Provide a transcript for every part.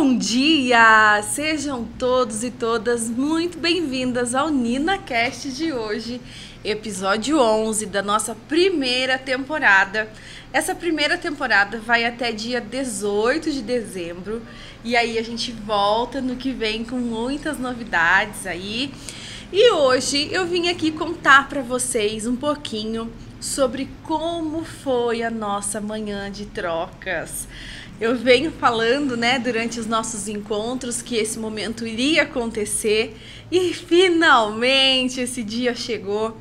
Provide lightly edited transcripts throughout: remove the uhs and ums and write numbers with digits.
Bom dia! Sejam todos e todas muito bem-vindas ao NinaCast de hoje, episódio 11 da nossa primeira temporada. Essa primeira temporada vai até dia 18 de dezembro e aí a gente volta no que vem com muitas novidades aí. E hoje eu vim aqui contar para vocês um pouquinho sobre como foi a nossa manhã de trocas. Eu venho falando, né, durante os nossos encontros que esse momento iria acontecer e finalmente esse dia chegou.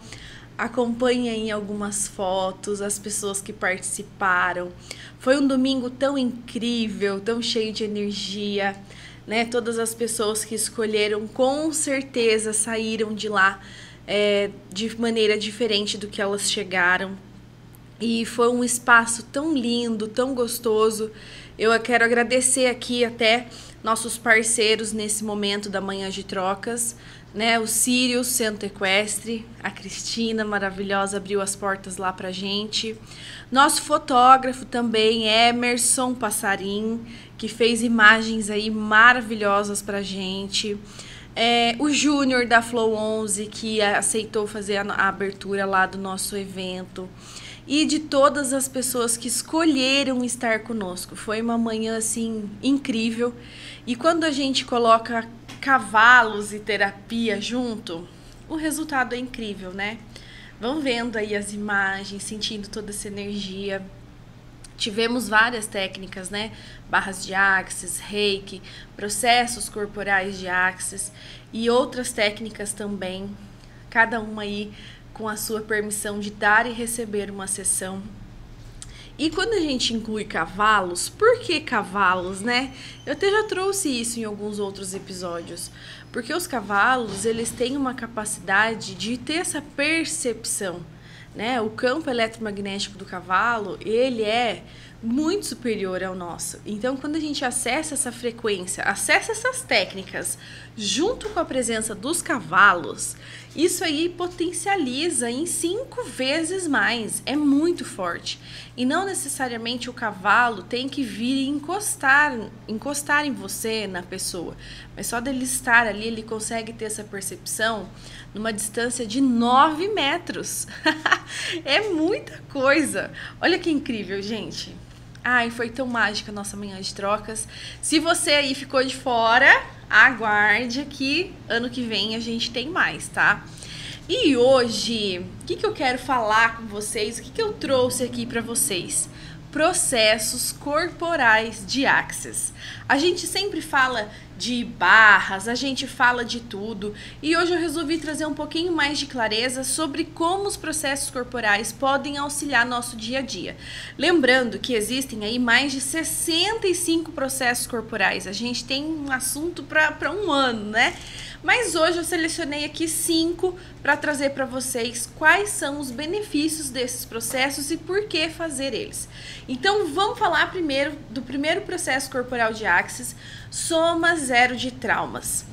Acompanhe aí algumas fotos, as pessoas que participaram. Foi um domingo tão incrível, tão cheio de energia, né? Todas as pessoas que escolheram com certeza saíram de lá de maneira diferente do que elas chegaram. E foi um espaço tão lindo, tão gostoso. Eu quero agradecer aqui até nossos parceiros nesse momento da manhã de trocas, né? O Sirius Centro Equestre, a Cristina maravilhosa abriu as portas lá pra gente. Nosso fotógrafo também, Emerson Passarim, que fez imagens aí maravilhosas pra gente. O Júnior da Flow 11, que aceitou fazer a abertura lá do nosso evento. E de todas as pessoas que escolheram estar conosco. Foi uma manhã, assim, incrível. E quando a gente coloca cavalos e terapia junto, o resultado é incrível, né? Vão vendo aí as imagens, sentindo toda essa energia. Tivemos várias técnicas, né? Barras de Axis, Reiki, processos corporais de Axis e outras técnicas também. Cada uma aí com a sua permissão de dar e receber uma sessão. E quando a gente inclui cavalos, por que cavalos, né? Eu até já trouxe isso em alguns outros episódios. Porque os cavalos, eles têm uma capacidade de ter essa percepção, né? O campo eletromagnético do cavalo, ele é muito superior ao nosso. Então, quando a gente acessa essa frequência, acessa essas técnicas, junto com a presença dos cavalos, isso aí potencializa em 5 vezes mais. É muito forte. E não necessariamente o cavalo tem que vir e encostar em você, na pessoa. Mas só dele estar ali, ele consegue ter essa percepção numa distância de 9 metros. É muita coisa. Olha que incrível, gente. Ai, foi tão mágica a nossa manhã de trocas. Se você aí ficou de fora, aguarde que ano que vem a gente tem mais, tá? E hoje, o que eu quero falar com vocês? O que eu trouxe aqui para vocês? Processos corporais de Axis. A gente sempre fala de barras, a gente fala de tudo, e hoje eu resolvi trazer um pouquinho mais de clareza sobre como os processos corporais podem auxiliar nosso dia a dia. Lembrando que existem aí mais de 65 processos corporais, a gente tem um assunto para um ano, né? Mas hoje eu selecionei aqui 5 para trazer para vocês quais são os benefícios desses processos e por que fazer eles. Então vamos falar primeiro do primeiro processo corporal de Axis, Soma Zero de Traumas.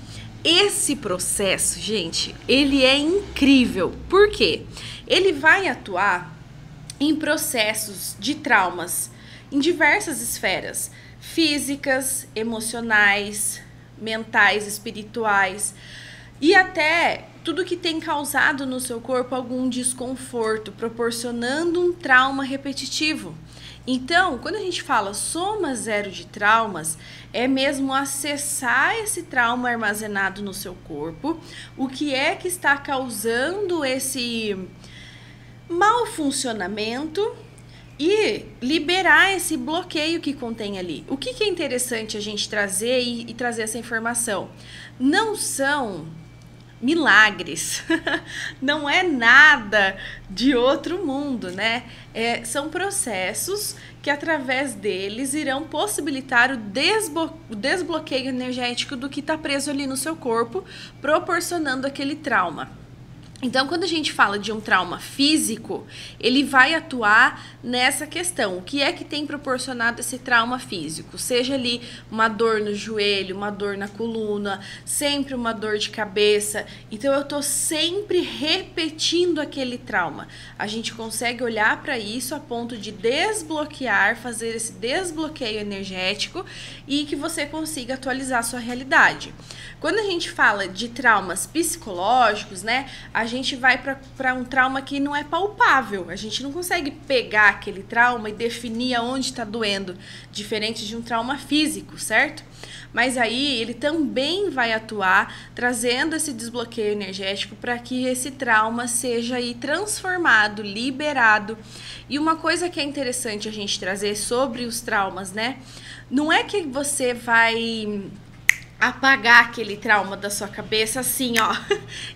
Esse processo, gente, ele é incrível. Por quê? Ele vai atuar em processos de traumas em diversas esferas, físicas, emocionais, mentais, espirituais e até tudo que tem causado no seu corpo algum desconforto, proporcionando um trauma repetitivo. Então, quando a gente fala soma zero de traumas, é mesmo acessar esse trauma armazenado no seu corpo, o que é que está causando esse mau funcionamento e liberar esse bloqueio que contém ali. O que é interessante a gente trazer e trazer essa informação? Não são milagres, não é nada de outro mundo, né? São processos que através deles irão possibilitar o desbloqueio energético do que está preso ali no seu corpo, proporcionando aquele trauma. Então, quando a gente fala de um trauma físico, ele vai atuar nessa questão. O que é que tem proporcionado esse trauma físico? Seja ali uma dor no joelho, uma dor na coluna, sempre uma dor de cabeça. Então, eu tô sempre repetindo aquele trauma. A gente consegue olhar para isso a ponto de desbloquear, fazer esse desbloqueio energético e que você consiga atualizar a sua realidade. Quando a gente fala de traumas psicológicos, né, a gente vai para um trauma que não é palpável. A gente não consegue pegar aquele trauma e definir aonde está doendo, diferente de um trauma físico, certo? Mas aí ele também vai atuar trazendo esse desbloqueio energético para que esse trauma seja aí transformado, liberado. E uma coisa que é interessante a gente trazer sobre os traumas, né? Não é que você vai apagar aquele trauma da sua cabeça assim, ó,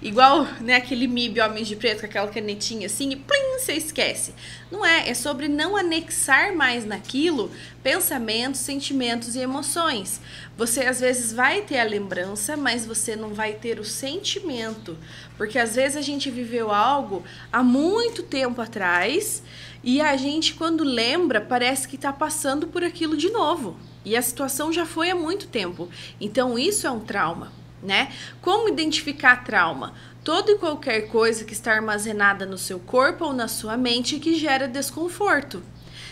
igual, né, aquele MIB Homens de Preto com aquela canetinha assim e plim, você esquece. Não é, é sobre não anexar mais naquilo pensamentos, sentimentos e emoções. Você às vezes vai ter a lembrança, mas você não vai ter o sentimento, porque às vezes a gente viveu algo há muito tempo atrás e a gente quando lembra parece que tá passando por aquilo de novo. E a situação já foi há muito tempo. Então, isso é um trauma, né? Como identificar trauma? Toda e qualquer coisa que está armazenada no seu corpo ou na sua mente que gera desconforto.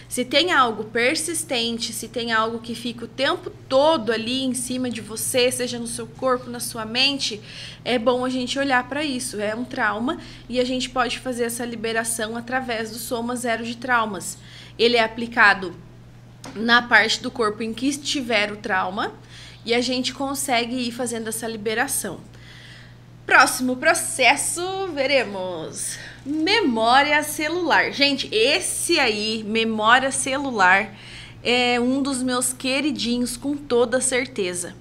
Se tem algo persistente, se tem algo que fica o tempo todo ali em cima de você, seja no seu corpo, na sua mente, é bom a gente olhar para isso. É um trauma e a gente pode fazer essa liberação através do Soma Zero de Traumas. Ele é aplicado na parte do corpo em que estiver o trauma e a gente consegue ir fazendo essa liberação. Próximo processo, veremos memória celular. Gente, esse aí, memória celular, é um dos meus queridinhos com toda certeza.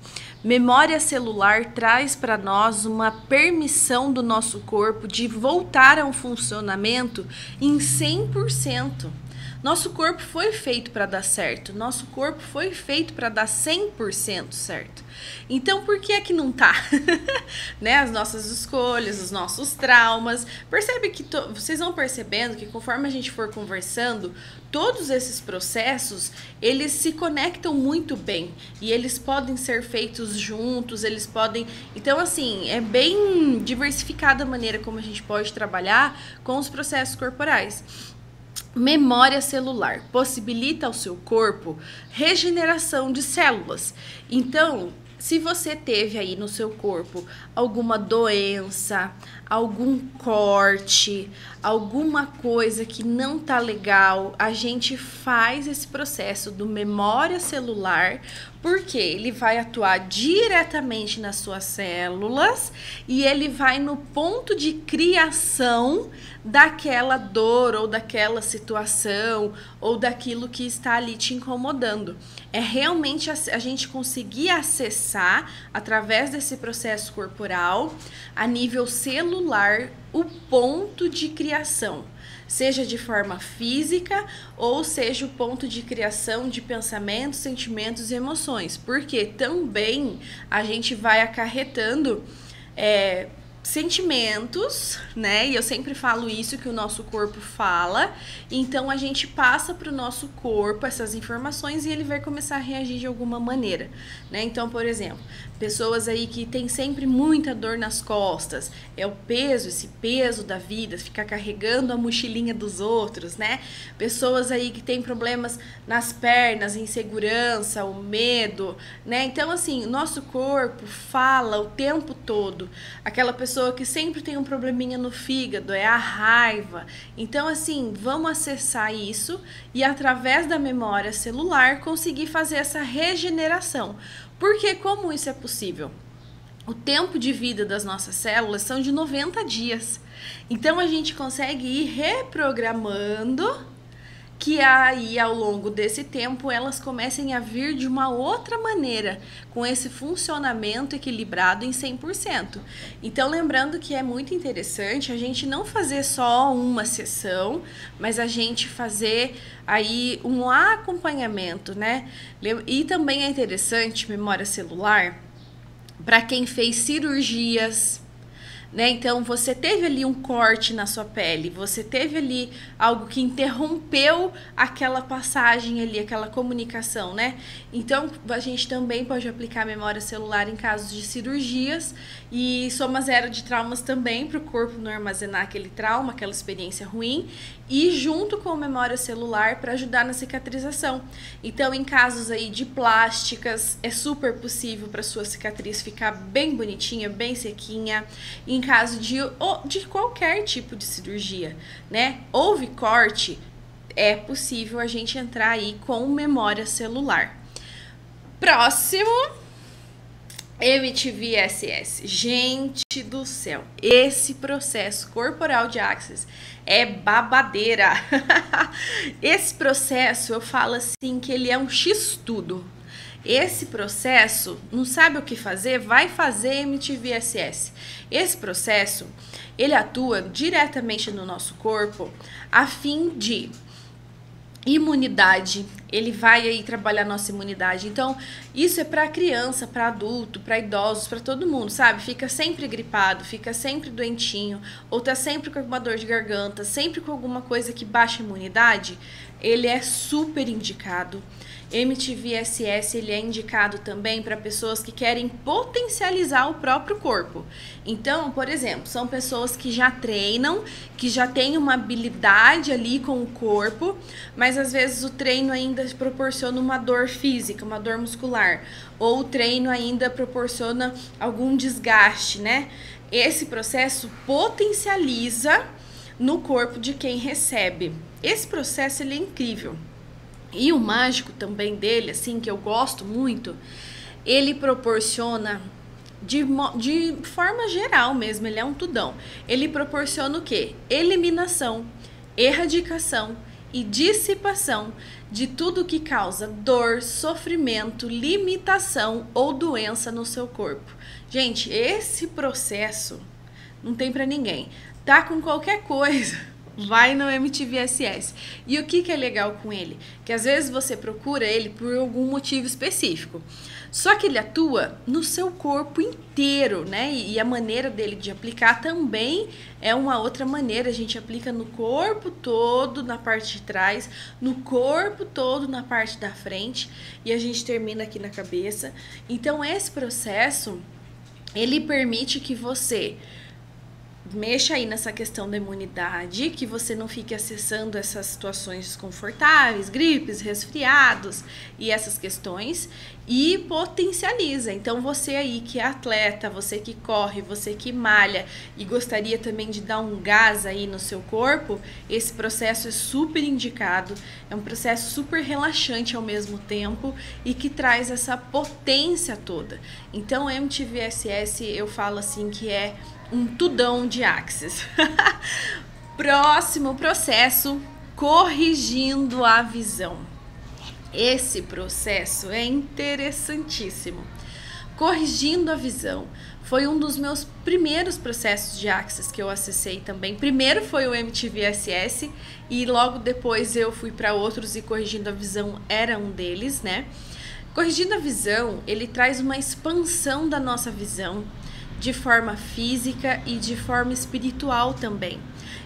Memória celular traz para nós uma permissão do nosso corpo de voltar a um funcionamento em 100%. Nosso corpo foi feito para dar certo, nosso corpo foi feito para dar 100% certo. Então, por que é que não tá? Né? As nossas escolhas, os nossos traumas. Percebe que vocês vão percebendo que conforme a gente for conversando, todos esses processos, eles se conectam muito bem e eles podem ser feitos juntos, eles podem... Então, assim, é bem diversificada a maneira como a gente pode trabalhar com os processos corporais. Memória celular possibilita ao seu corpo regeneração de células. Então, se você teve aí no seu corpo alguma doença, algum corte, alguma coisa que não tá legal, a gente faz esse processo do memória celular, porque ele vai atuar diretamente nas suas células e ele vai no ponto de criação daquela dor ou daquela situação ou daquilo que está ali te incomodando. É realmente a gente conseguir acessar através desse processo corporal a nível celular o ponto de criação, seja de forma física ou seja o ponto de criação de pensamentos, sentimentos e emoções, porque também a gente vai acarretando sentimentos, né? E eu sempre falo isso, que o nosso corpo fala, então a gente passa para o nosso corpo essas informações e ele vai começar a reagir de alguma maneira, né? Então, por exemplo, pessoas aí que tem sempre muita dor nas costas, é o peso, esse peso da vida, ficar carregando a mochilinha dos outros, né? Pessoas aí que tem problemas nas pernas, insegurança, o medo, né? Então, assim, o nosso corpo fala o tempo todo. Aquela pessoa que sempre tem um probleminha no fígado, é a raiva. Então, assim, vamos acessar isso e através da memória celular conseguir fazer essa regeneração. Porque como isso é possível? O tempo de vida das nossas células são de 90 dias. Então, a gente consegue ir reprogramando que aí ao longo desse tempo elas comecem a vir de uma outra maneira, com esse funcionamento equilibrado em 100%. Então, lembrando que é muito interessante a gente não fazer só uma sessão, mas a gente fazer aí um acompanhamento, né? E também é interessante memória celular para quem fez cirurgias, né? Então você teve ali um corte na sua pele, você teve ali algo que interrompeu aquela passagem ali, aquela comunicação, né? Então a gente também pode aplicar memória celular em casos de cirurgias e soma zero de traumas também, para o corpo não armazenar aquele trauma, aquela experiência ruim, e junto com memória celular para ajudar na cicatrização. Então em casos aí de plásticas é super possível para sua cicatriz ficar bem bonitinha, bem sequinha. Em caso de qualquer tipo de cirurgia, né? Houve corte, é possível a gente entrar aí com memória celular. Próximo, MTV-SS. Gente do céu, esse processo corporal de Axis é babadeira. Esse processo, eu falo assim, que ele é um X-tudo. Esse processo, não sabe o que fazer? Vai fazer MTV-SS. Esse processo, ele atua diretamente no nosso corpo a fim de imunidade. Ele vai aí trabalhar nossa imunidade. Então, isso é para criança, para adulto, para idosos, para todo mundo, sabe? Fica sempre gripado, fica sempre doentinho, ou tá sempre com alguma dor de garganta, sempre com alguma coisa que baixa a imunidade. Ele é super indicado. MTV-SS, ele é indicado também para pessoas que querem potencializar o próprio corpo. Então, por exemplo, são pessoas que já treinam, que já têm uma habilidade ali com o corpo, mas às vezes o treino ainda proporciona uma dor física, uma dor muscular, ou o treino ainda proporciona algum desgaste, né? Esse processo potencializa no corpo de quem recebe. Esse processo, ele é incrível. E o mágico também dele, assim, que eu gosto muito, ele proporciona, de forma geral mesmo, ele é um tudão. Ele proporciona o quê? Eliminação, erradicação e dissipação de tudo que causa dor, sofrimento, limitação ou doença no seu corpo. Gente, esse processo não tem pra ninguém. Tá com qualquer coisa, vai no MTV-SS. E o que é legal com ele? Que às vezes você procura ele por algum motivo específico. Só que ele atua no seu corpo inteiro, né? E a maneira dele de aplicar também é uma outra maneira. A gente aplica no corpo todo, na parte de trás, no corpo todo, na parte da frente, e a gente termina aqui na cabeça. Então, esse processo, ele permite que você mexa aí nessa questão da imunidade, que você não fique acessando essas situações desconfortáveis, gripes, resfriados e essas questões, e potencializa. Então você aí que é atleta, você que corre, você que malha e gostaria também de dar um gás aí no seu corpo, esse processo é super indicado, é um processo super relaxante ao mesmo tempo e que traz essa potência toda. Então MTV-SS, eu falo assim que é um tudão de Axis. Próximo processo, corrigindo a visão. Esse processo é interessantíssimo. Corrigindo a visão foi um dos meus primeiros processos de Axis que eu acessei também. Primeiro foi o MTV-SS e logo depois eu fui para outros e corrigindo a visão era um deles, né? Corrigindo a visão, ele traz uma expansão da nossa visão, de forma física e de forma espiritual também.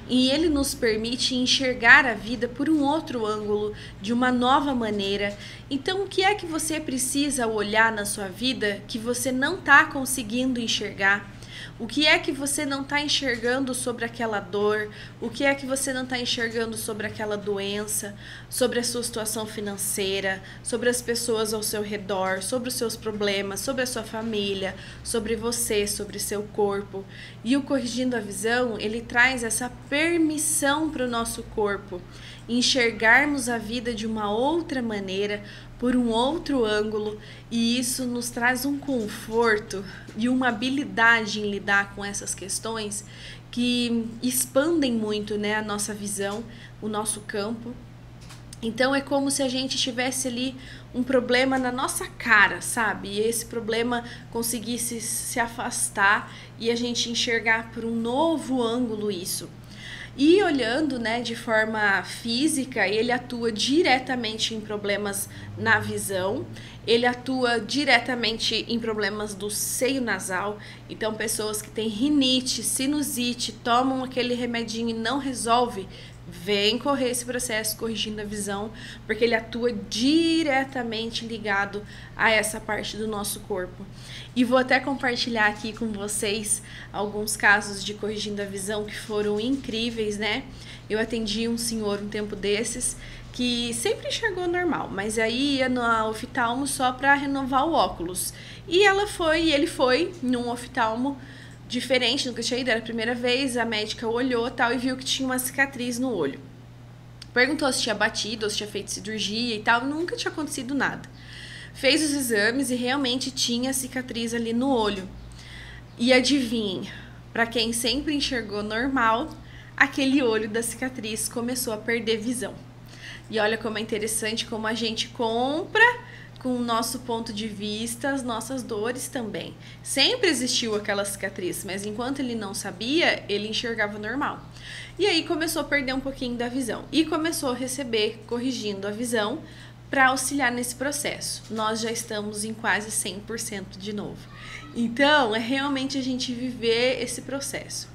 E ele nos permite enxergar a vida por um outro ângulo, de uma nova maneira. Então, o que é que você precisa olhar na sua vida que você não está conseguindo enxergar? O que é que você não está enxergando sobre aquela dor? O que é que você não está enxergando sobre aquela doença? Sobre a sua situação financeira? Sobre as pessoas ao seu redor? Sobre os seus problemas? Sobre a sua família? Sobre você? Sobre seu corpo? E o Corrigindo a Visão, ele traz essa permissão para o nosso corpo enxergarmos a vida de uma outra maneira, por um outro ângulo, e isso nos traz um conforto e uma habilidade em lidar com essas questões que expandem muito, né, a nossa visão, o nosso campo. Então é como se a gente tivesse ali um problema na nossa cara, sabe? E esse problema conseguisse se afastar e a gente enxergar por um novo ângulo isso. E olhando, né, de forma física, ele atua diretamente em problemas na visão, ele atua diretamente em problemas do seio nasal. Então, pessoas que têm rinite, sinusite, tomam aquele remedinho e não resolve, vem correr esse processo corrigindo a visão, porque ele atua diretamente ligado a essa parte do nosso corpo. E vou até compartilhar aqui com vocês alguns casos de corrigindo a visão que foram incríveis, né? Eu atendi um senhor um tempo desses que sempre enxergou normal, mas aí ia no oftalmo só para renovar o óculos. E ele foi num oftalmo diferente, nunca tinha ido, era a primeira vez, a médica olhou tal e viu que tinha uma cicatriz no olho. Perguntou se tinha batido, ou se tinha feito cirurgia e tal, nunca tinha acontecido nada. Fez os exames e realmente tinha cicatriz ali no olho. E adivinhem, para quem sempre enxergou normal, aquele olho da cicatriz começou a perder visão. E olha como é interessante como a gente compra com o nosso ponto de vista, as nossas dores também. Sempre existiu aquela cicatriz, mas enquanto ele não sabia, ele enxergava normal. E aí começou a perder um pouquinho da visão e começou a receber, corrigindo a visão, para auxiliar nesse processo. Nós já estamos em quase 100% de novo. Então, é realmente a gente viver esse processo,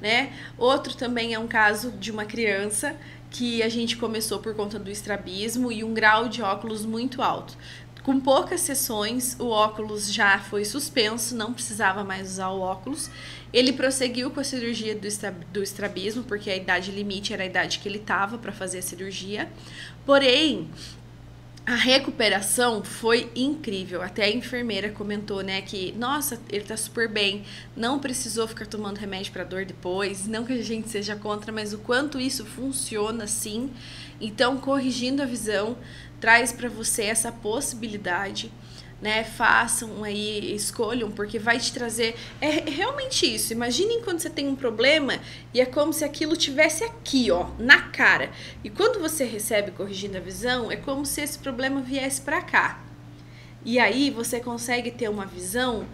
né? Outro também é um caso de uma criança que a gente começou por conta do estrabismo e um grau de óculos muito alto. Com poucas sessões, o óculos já foi suspenso, não precisava mais usar o óculos. Ele prosseguiu com a cirurgia do estrabismo, porque a idade limite era a idade que ele estava para fazer a cirurgia. Porém, a recuperação foi incrível. Até a enfermeira comentou, né, que, nossa, ele tá super bem, não precisou ficar tomando remédio para dor depois, não que a gente seja contra, mas o quanto isso funciona sim. Então, corrigindo a visão, traz para você essa possibilidade, né? Façam aí, escolham, porque vai te trazer, é realmente isso. Imaginem quando você tem um problema e é como se aquilo tivesse aqui, ó, na cara. E quando você recebe corrigindo a visão, é como se esse problema viesse para cá. E aí você consegue ter uma visão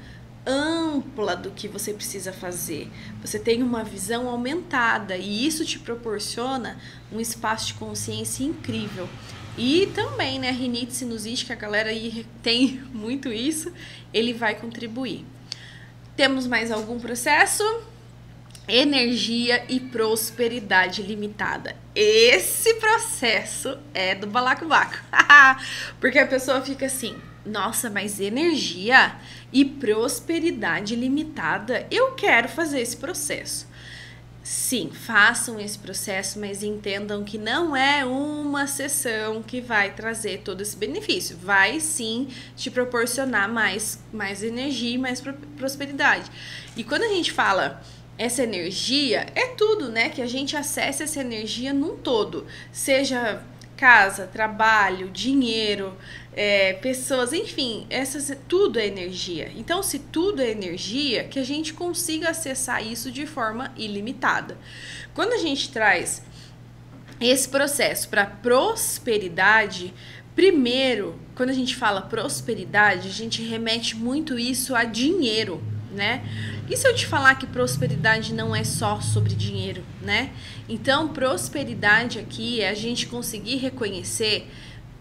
ampla do que você precisa fazer. Você tem uma visão aumentada e isso te proporciona um espaço de consciência incrível. E também, né, rinite, sinusite, que a galera aí tem muito isso, ele vai contribuir. Temos mais algum processo? Energia e prosperidade limitada. Esse processo é do balacobaco. Porque a pessoa fica assim, nossa, mas energia e prosperidade limitada, eu quero fazer esse processo. Sim, façam esse processo, mas entendam que não é uma sessão que vai trazer todo esse benefício. Vai sim te proporcionar mais energia e mais prosperidade. E quando a gente fala essa energia, é tudo, né? Que a gente acesse essa energia num todo. Seja casa, trabalho, dinheiro, pessoas, enfim, tudo é energia. Então, se tudo é energia, que a gente consiga acessar isso de forma ilimitada. Quando a gente traz esse processo para prosperidade, primeiro, quando a gente fala prosperidade, a gente remete muito isso a dinheiro, né? E se eu te falar que prosperidade não é só sobre dinheiro, né? Então, prosperidade aqui é a gente conseguir reconhecer,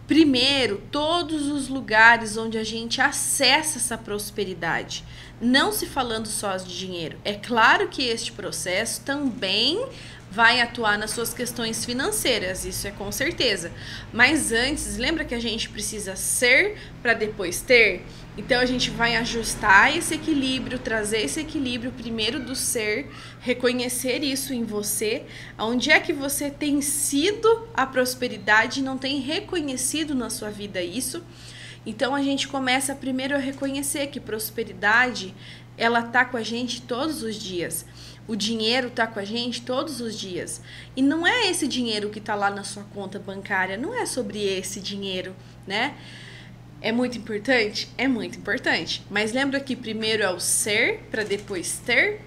primeiro, todos os lugares onde a gente acessa essa prosperidade. Não se falando só de dinheiro. É claro que este processo também vai atuar nas suas questões financeiras, isso é com certeza. Mas antes, lembra que a gente precisa ser para depois ter? Então a gente vai ajustar esse equilíbrio, trazer esse equilíbrio primeiro do ser, reconhecer isso em você, onde é que você tem sido a prosperidade e não tem reconhecido na sua vida isso. Então a gente começa primeiro a reconhecer que prosperidade, ela tá com a gente todos os dias. O dinheiro tá com a gente todos os dias. E não é esse dinheiro que tá lá na sua conta bancária, não é sobre esse dinheiro, né? É muito importante? É muito importante. Mas lembra que primeiro é o ser para depois ter?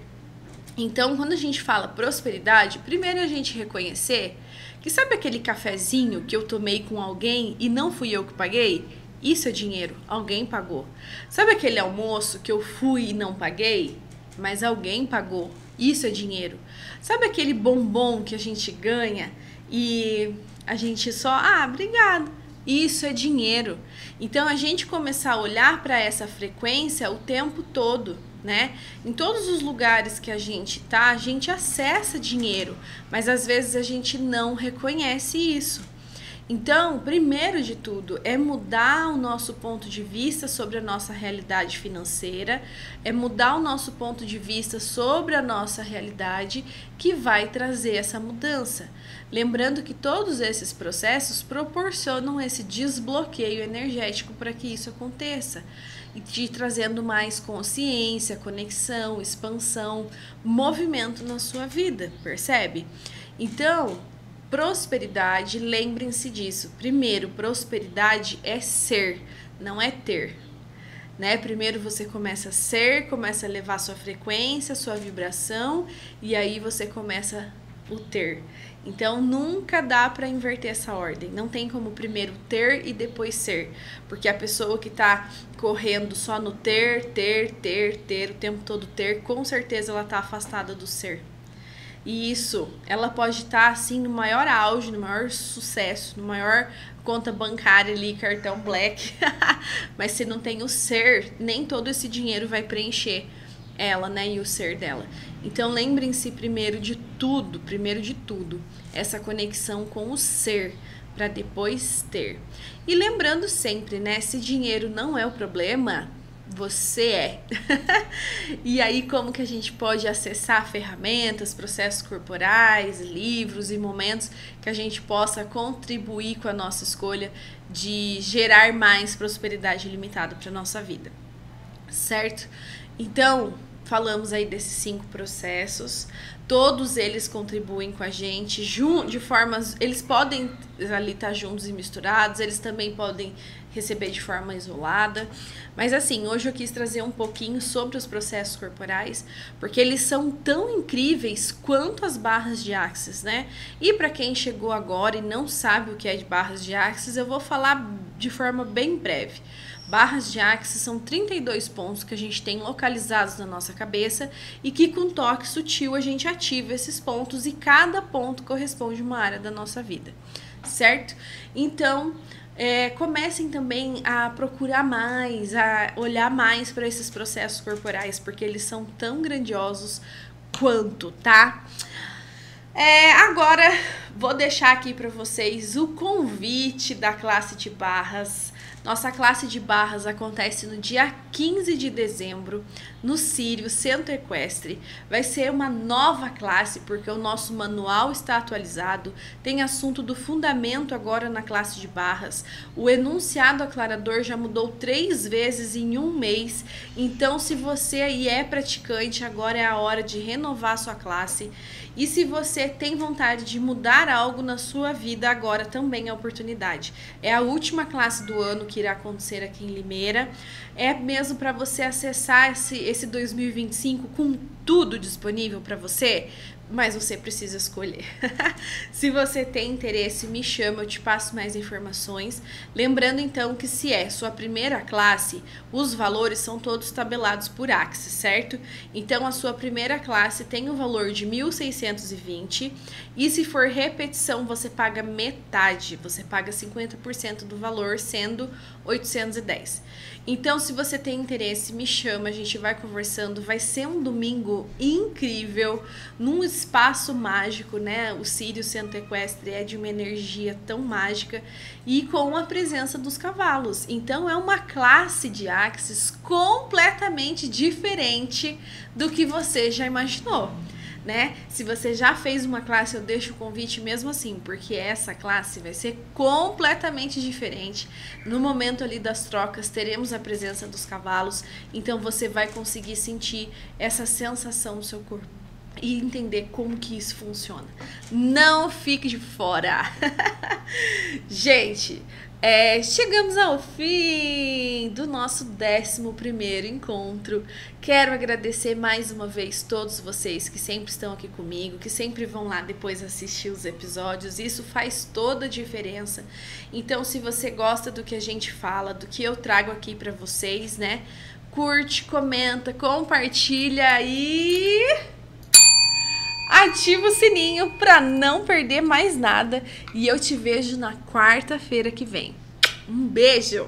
Então, quando a gente fala prosperidade, primeiro a gente reconhecer que sabe aquele cafezinho que eu tomei com alguém e não fui eu que paguei? Isso é dinheiro, alguém pagou. Sabe aquele almoço que eu fui e não paguei? Mas alguém pagou. Isso é dinheiro. Sabe aquele bombom que a gente ganha e a gente só, obrigado. Isso é dinheiro. Então a gente começar a olhar para essa frequência o tempo todo, né? Em todos os lugares que a gente tá, a gente acessa dinheiro, mas às vezes a gente não reconhece isso. Então, primeiro de tudo, é mudar o nosso ponto de vista sobre a nossa realidade financeira, é mudar o nosso ponto de vista sobre a nossa realidade que vai trazer essa mudança. Lembrando que todos esses processos proporcionam esse desbloqueio energético para que isso aconteça, e te trazendo mais consciência, conexão, expansão, movimento na sua vida, percebe? Então, prosperidade, lembrem-se disso. Primeiro, prosperidade é ser, não é ter, né? Primeiro você começa a ser, começa a levar sua frequência, sua vibração, e aí você começa o ter. Então nunca dá para inverter essa ordem. Não tem como primeiro ter e depois ser, porque a pessoa que tá correndo só no ter, o tempo todo ter, com certeza ela tá afastada do ser. E isso, ela pode estar assim no maior auge, no maior sucesso, no maior conta bancária ali, cartão black. Mas se não tem o ser, nem todo esse dinheiro vai preencher ela, né, e o ser dela. Então lembrem-se primeiro de tudo, essa conexão com o ser, para depois ter. E lembrando sempre, né, se dinheiro não é o problema, você é. E aí como que a gente pode acessar ferramentas, processos corporais, livros e momentos que a gente possa contribuir com a nossa escolha de gerar mais prosperidade ilimitada para nossa vida, certo? Então, falamos aí desses 5 processos, todos eles contribuem com a gente de formas, eles podem ali estar juntos e misturados, eles também podem receber de forma isolada, mas assim, hoje eu quis trazer um pouquinho sobre os processos corporais, porque eles são tão incríveis quanto as barras de Axis, né? E para quem chegou agora e não sabe o que é de barras de Axis, eu vou falar de forma bem breve. Barras de Axis são 32 pontos que a gente tem localizados na nossa cabeça e que com toque sutil a gente ativa esses pontos e cada ponto corresponde a uma área da nossa vida, certo? Então, comecem também a procurar mais, a olhar mais para esses processos corporais, porque eles são tão grandiosos quanto, tá? Agora vou deixar aqui para vocês o convite da classe de barras. Nossa classe de barras acontece no dia 15 de dezembro, no Círio Centro Equestre. Vai ser uma nova classe, porque o nosso manual está atualizado. Tem assunto do fundamento agora na classe de barras. O enunciado aclarador já mudou 3 vezes em um mês. Então, se você aí é praticante, agora é a hora de renovar sua classe. E se você tem vontade de mudar algo na sua vida, agora também é a oportunidade. É a última classe do ano que irá acontecer aqui em Limeira. É mesmo para você acessar esse 2025 com tudo disponível para você, mas você precisa escolher. Se você tem interesse, me chama, eu te passo mais informações. Lembrando então que se é sua primeira classe, os valores são todos tabelados por Axis, certo? Então a sua primeira classe tem o valor de 1.620 e se for repetição você paga metade, você paga 50% do valor, sendo 810. Então, se você tem interesse, me chama, a gente vai conversando. Vai ser um domingo incrível, num espaço mágico, né? O Círio Centro Equestre é de uma energia tão mágica e com a presença dos cavalos. Então, é uma classe de Axis completamente diferente do que você já imaginou, né? Se você já fez uma classe, eu deixo o convite mesmo assim, porque essa classe vai ser completamente diferente. No momento ali das trocas, teremos a presença dos cavalos, então você vai conseguir sentir essa sensação no seu corpo e entender como que isso funciona. Não fique de fora! Gente, chegamos ao fim do nosso 11º encontro. Quero agradecer mais uma vez todos vocês que sempre estão aqui comigo, que sempre vão lá depois assistir os episódios. Isso faz toda a diferença. Então, se você gosta do que a gente fala, do que eu trago aqui para vocês, né? Curte, comenta, compartilha e ativa o sininho para não perder mais nada e eu te vejo na quarta-feira que vem. Um beijo!